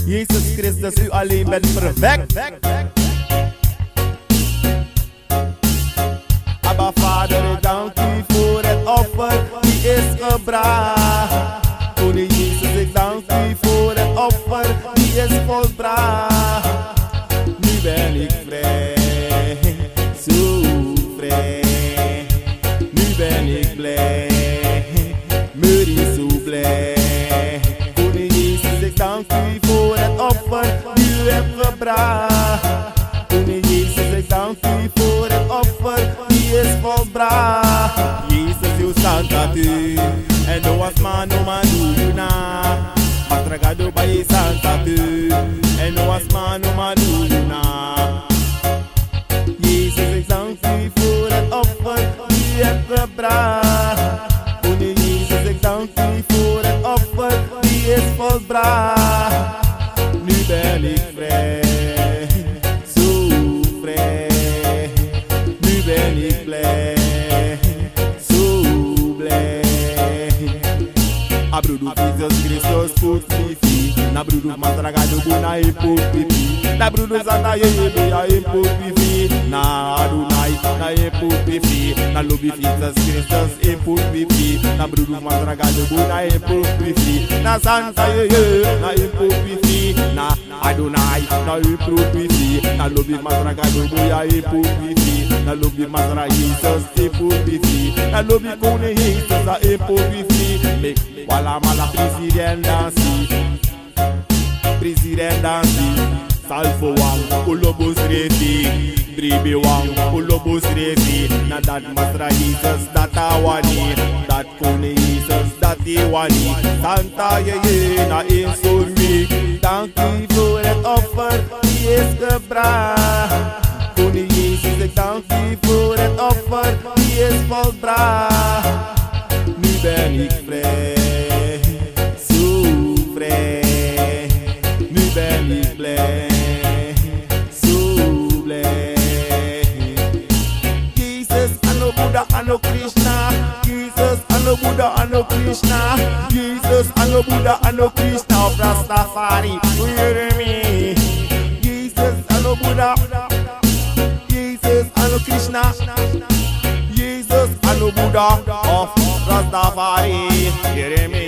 Jezus Christus, u alleen bent perfect. Abba Vader, ik dank u voor het offer die is gebracht. Koning Jezus, ik dank u voor het offer die is volbracht. Nu ben ik vrij, zo vrij. Nu ben ik blij, Mary zo blij. Koning Jezus, ik dank u voor het offer die u hebt gebracht. Koning Jezus, ik dank u voor het offer die is volbracht. Jezus, u staat dat u en no was man, no man do you na. Matragado by je Santa tu en no was man, no man do you na. Jezus, ik dank u voor het offer die u hebt gebracht. Koning Jezus, ik dank u voor het offer die is volbracht. Nu ben ik vrij, zo vrij. Nu ben ik blij, zo blij. Abrudu Jesus Christus put me free. Na brudu matragado buna put me free. Na brudu zanda ye put me free. Na Adonai na put me free. Na lobby Jesus Christus put me free. Na brudu matragado buna put me free. Na Santa ye na put me free. Na Adonai na put me free. Na lobby matragado buna put me free. Na lobby matra Jesus put me free. Na lobby koning Jesus put me free. Wala mala president dansi, president dansi. Salfo wang, ulobos resi, dribi wang, ulobos resi. Na dat masra Jesus, dat awani, dat kone Jesus, dat iwani. Santa ye na insurmi. Dank u voor het offer die is gebracht. Kone Jesus, ik dank u voor het offer die is volbracht. Nu ben ik vrij. Nu ben ik blij, zo blij. Jezus, Anno Buddha, Anno Krishna. Jezus, Anno Buddha, Anno Krishna. Jezus, Anno Buddha, Anno Krishna. Of Rastafari, hear me. Jesus, Anno Buddha. Jesus, Anno Krishna. Jesus, Anno Buddha of Rastafari, hear me.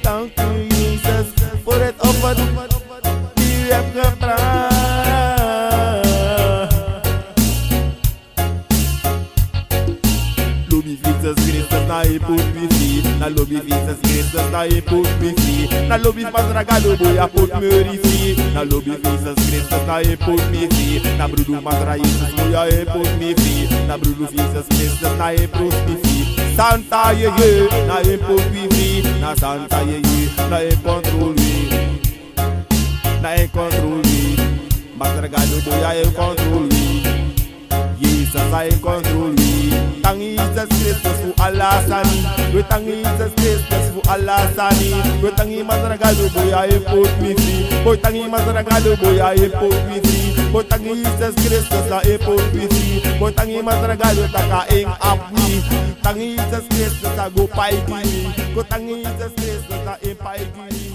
Dank u Jezus voor het offer die u hebt gebracht. Lobby Jesus Christus na je put me free. Na lobby Jesus Christus na je put me free. Na lobby Matragado boya put me free. Na lobby Jesus Christus na je put me free. Na brudu Matra Jesus boya je put me free. Na brudu Jesus Christus na je put me free. Santa ye na je put me free. Na Santa ye na je control me. Na je control me. Matragado boya je control me. Jesus I control me. Thank Jesus Christus for Allah sani. We thank Jesus Christus for Allah sani. We thank him Matragado boya he put me free. We thank him Matragado boya he put me free. We thank Jesus Christus na he put me free. We thank him Matragado taka ing up me. Thank Jesus Christus na go pai gini. We thank Jesus Christus na ing pai gini.